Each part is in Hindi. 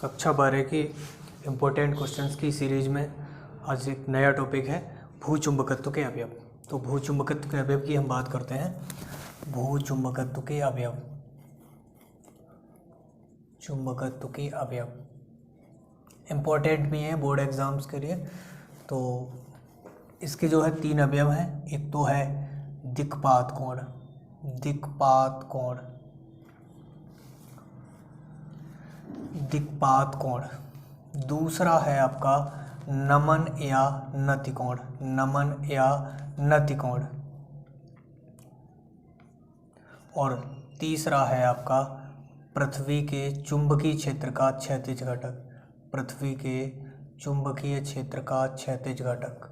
कक्षा 12 की इम्पोर्टेंट क्वेश्चंस की सीरीज में आज एक नया टॉपिक है भूचुंबकत्व के अवयव। तो भूचुंबकत्व के अवयव की हम बात करते हैं। भूचुंबकत्व के अवयव, चुंबकत्व के अवयव इम्पोर्टेंट भी हैं बोर्ड एग्जाम्स के लिए। तो इसके जो है 3 अवयव हैं। एक तो है दिक्पात कोण, दिक्पात कोण, दिक्पात कोण। दूसरा है आपका नमन या नति कोण, नमन या नति कोण। और तीसरा है आपका पृथ्वी के चुंबकीय क्षेत्र का क्षैतिज घटक, पृथ्वी के चुंबकीय क्षेत्र का क्षैतिज घटक,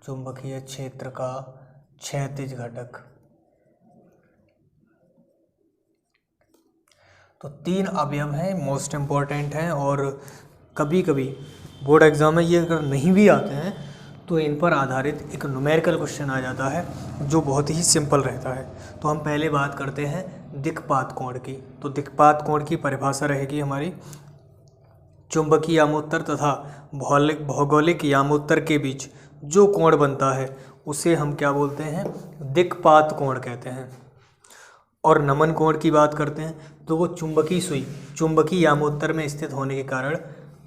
चुंबकीय क्षेत्र का क्षैतिज घटक। तो 3 अवयव हैं, मोस्ट इम्पॉर्टेंट हैं। और कभी कभी बोर्ड एग्जाम में ये अगर नहीं भी आते हैं तो इन पर आधारित एक न्यूमेरिकल क्वेश्चन आ जाता है जो बहुत ही सिंपल रहता है। तो हम पहले बात करते हैं दिक्पात कोण की। तो दिक्पात कोण की परिभाषा रहेगी हमारी, चुंबकीय यामोत्तर तथा भौगोलिक यामोत्तर के बीच जो कोण बनता है उसे हम क्या बोलते हैं, दिक्पात कोण कहते हैं। और नमन कोण की बात करते हैं तो वो चुंबकीय सुई चुंबकीय यामोत्तर में स्थित होने के कारण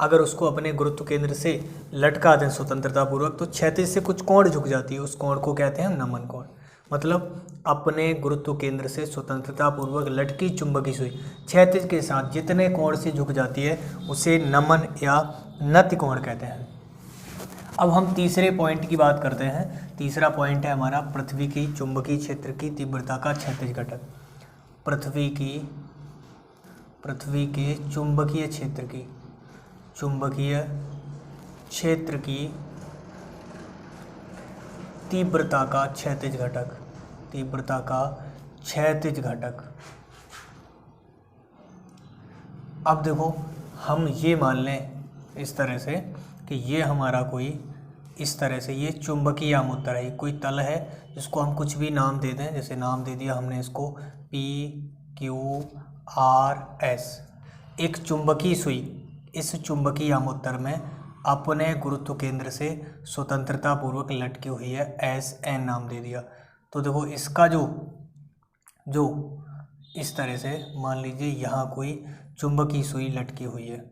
अगर उसको अपने गुरुत्व केंद्र से लटका दें स्वतंत्रतापूर्वक तो क्षैतिज से कुछ कोण झुक जाती है, उस कोण को कहते हैं नमन कोण। मतलब अपने गुरुत्व केंद्र से स्वतंत्रतापूर्वक लटकी चुंबकीय सुई क्षैतिज के साथ जितने कोण से झुक जाती है उसे नमन या नति कोण कहते हैं। अब हम तीसरे पॉइंट की बात करते हैं। तीसरा पॉइंट है हमारा पृथ्वी की चुंबकीय क्षेत्र की तीव्रता का क्षैतिज घटक। पृथ्वी के चुंबकीय क्षेत्र की तीव्रता का क्षैतिज घटक, तीव्रता का क्षैतिज घटक। अब देखो हम ये मान लें इस तरह से कि ये हमारा कोई इस तरह से ये चुंबकीय यामोत्तर है, कोई तल है जिसको हम कुछ भी नाम दे दें। जैसे नाम दे दिया हमने इसको PQRS। एक चुंबकीय सुई इस चुंबकीय यामोत्तर में अपने गुरुत्व केंद्र से स्वतंत्रतापूर्वक लटकी हुई है, SN नाम दे दिया। तो देखो इसका जो इस तरह से मान लीजिए यहाँ कोई चुंबकीय सुई लटकी हुई है,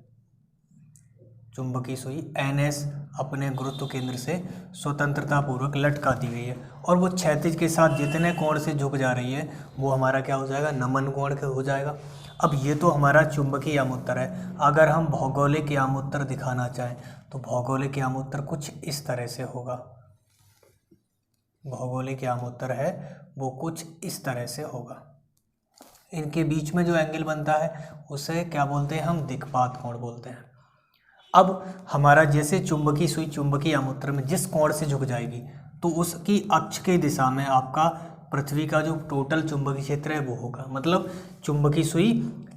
चुंबकीय सुई NS अपने गुरुत्व केंद्र से स्वतंत्रतापूर्वक लटका दी गई है और वो क्षैतिज के साथ जितने कोण से झुक जा रही है वो हमारा क्या हो जाएगा, नमन कोण हो जाएगा। अब ये तो हमारा चुंबकीय यामोत्तर है। अगर हम भौगोलिक यामोत्तर दिखाना चाहें तो भौगोलिक यामोत्तर कुछ इस तरह से होगा। भौगोलिक यामोत्तर है वो कुछ इस तरह से होगा। इनके बीच में जो एंगल बनता है उसे क्या बोलते हैं, हम दिक्पात कोण बोलते हैं। अब हमारा जैसे चुंबकीय सुई चुंबकीय यामोत्तर में जिस कोण से झुक जाएगी तो उसकी अक्ष की दिशा में आपका पृथ्वी का जो टोटल चुंबकीय क्षेत्र है वो होगा। मतलब चुंबकीय सुई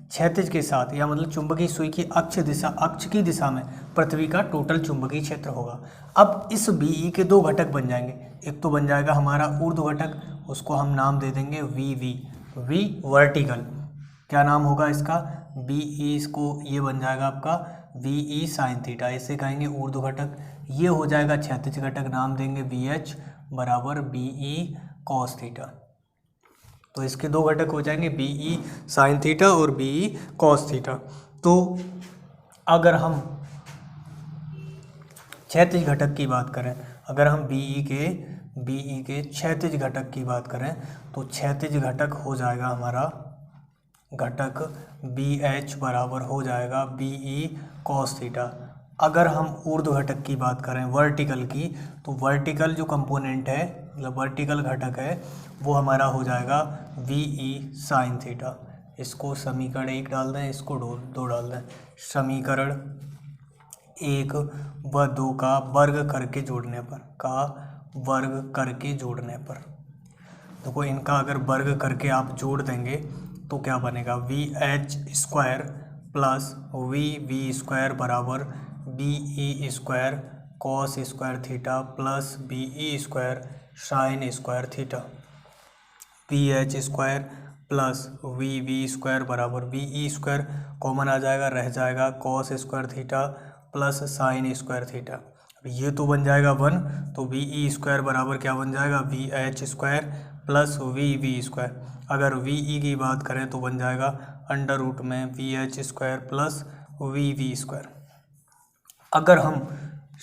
क्षैतिज के साथ या मतलब चुंबकीय सुई की अक्ष की दिशा में पृथ्वी का टोटल चुंबकीय क्षेत्र होगा। अब इस BE के 2 घटक बन जाएंगे। एक तो बन जाएगा हमारा ऊर्ध्व घटक, उसको हम नाम दे देंगे V वर्टिकल। क्या नाम होगा इसका, BE, इसको ये बन जाएगा आपका VE साइन थीटा, इसे कहेंगे ऊर्ध्व घटक। ये हो जाएगा क्षैतिज घटक, नाम देंगे VH बराबर BE कॉस थीटा। तो इसके 2 घटक हो जाएंगे BE साइन थीटा और BE कॉस थीटा। तो अगर हम क्षैतिज घटक की बात करें, अगर हम BE के क्षैतिज घटक की बात करें तो क्षैतिज घटक हो जाएगा हमारा घटक BH बराबर हो जाएगा BE कॉस थीटा। अगर हम ऊर्ध्व घटक की बात करें वर्टिकल की तो वर्टिकल जो कंपोनेंट है मतलब वर्टिकल घटक है वो हमारा हो जाएगा VE साइन थीटा। इसको समीकरण 1 डाल दें, इसको 2 डाल दें। समीकरण 1 व 2 का वर्ग करके जोड़ने पर देखो इनका अगर वर्ग करके आप जोड़ देंगे तो क्या बनेगा, VH square plus VV square बराबर BE square cos square theta plus BE square sine square theta. VH square plus V square बराबर वी ई स्क्वायर कॉमन आ जाएगा, रह जाएगा cos square theta plus sine square theta. ये तो बन जाएगा 1, तो वी ई स्क्वायर बराबर क्या बन जाएगा, V H square plus V square. अगर वी ई की बात करें तो बन जाएगा अंडर रूट में V H square plus V square. अगर हम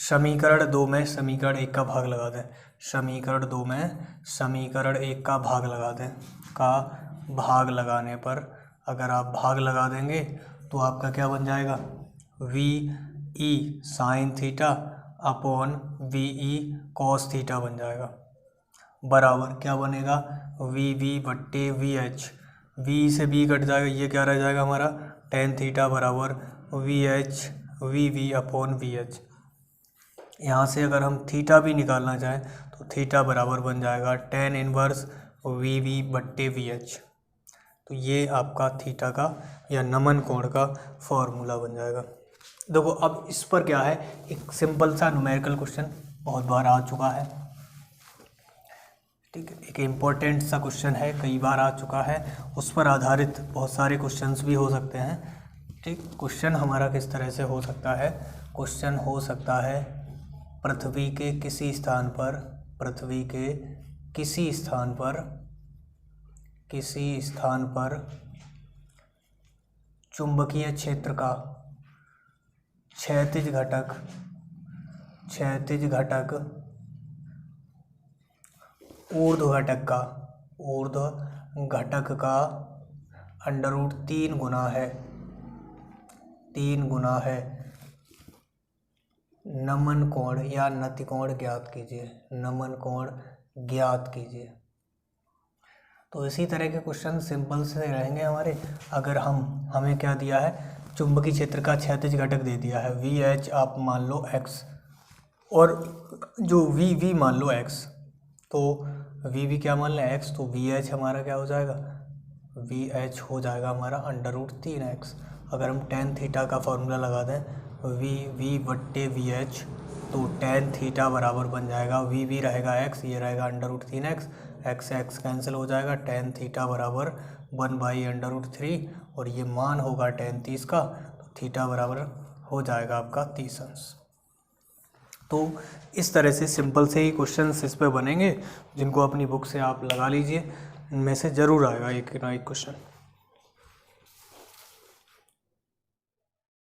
समीकरण 2 में समीकरण 1 का भाग लगा दें, समीकरण 2 में समीकरण 1 का भाग लगा दें, भाग लगाने पर अगर आप भाग लगा देंगे तो आपका क्या बन जाएगा, V E sine theta upon V E cos theta बन जाएगा, बराबर क्या बनेगा, वी बट्टे वी एच, वी से बी कट जाएगा, ये क्या रह जाएगा हमारा टेन थीटा बराबर V H we upon V H. यहाँ से अगर हम थीटा भी निकालना चाहें तो थीटा बराबर बन जाएगा टेन इनवर्स वी बट्टे वी एच। तो ये आपका थीटा का या नमन कोण का फॉर्मूला बन जाएगा। देखो अब इस पर क्या है, एक सिंपल सा न्यूमेरिकल क्वेश्चन बहुत बार आ चुका है, ठीक है, एक इम्पोर्टेंट सा क्वेश्चन है, कई बार आ चुका है, उस पर आधारित बहुत सारे क्वेश्चंस भी हो सकते हैं। ठीक, क्वेश्चन हमारा किस तरह से हो सकता है, क्वेश्चन हो सकता है पृथ्वी के किसी स्थान पर, पृथ्वी के किसी स्थान पर चुंबकीय क्षेत्र का क्षैतिज घटक ऊर्ध्व घटक का अंडर रूट 3 गुना है। नमन कोण या नति कोण ज्ञात कीजिए, नमन कोण ज्ञात कीजिए। तो इसी तरह के क्वेश्चन सिंपल से रहेंगे हमारे। अगर हमें क्या दिया है, चुंबकीय क्षेत्र का क्षैतिज घटक दे दिया है, वी एच आप मान लो एक्स और जो वी मान लो एक्स, तो वी क्या मान लें एक्स, तो वी एच हमारा क्या हो जाएगा, वी एच हो जाएगा हमारा अंडर रूट 3x। अगर हम टेन थीटा का फॉर्मूला लगा दें वी बट्टे वी एच, तो टेन थीटा बराबर बन जाएगा वी रहेगा x, ये रहेगा under root 3x, x cancel हो जाएगा, टेन थीटा बराबर 1/√3 और ये मान होगा टेन 30 का, तो थीटा बराबर हो जाएगा आपका 30 अंश। तो इस तरह से सिंपल से ही क्वेश्चंस इस पे बनेंगे, जिनको अपनी बुक से आप लगा लीजिए, इनमें से ज़रूर आएगा एक ना एक क्वेश्चन।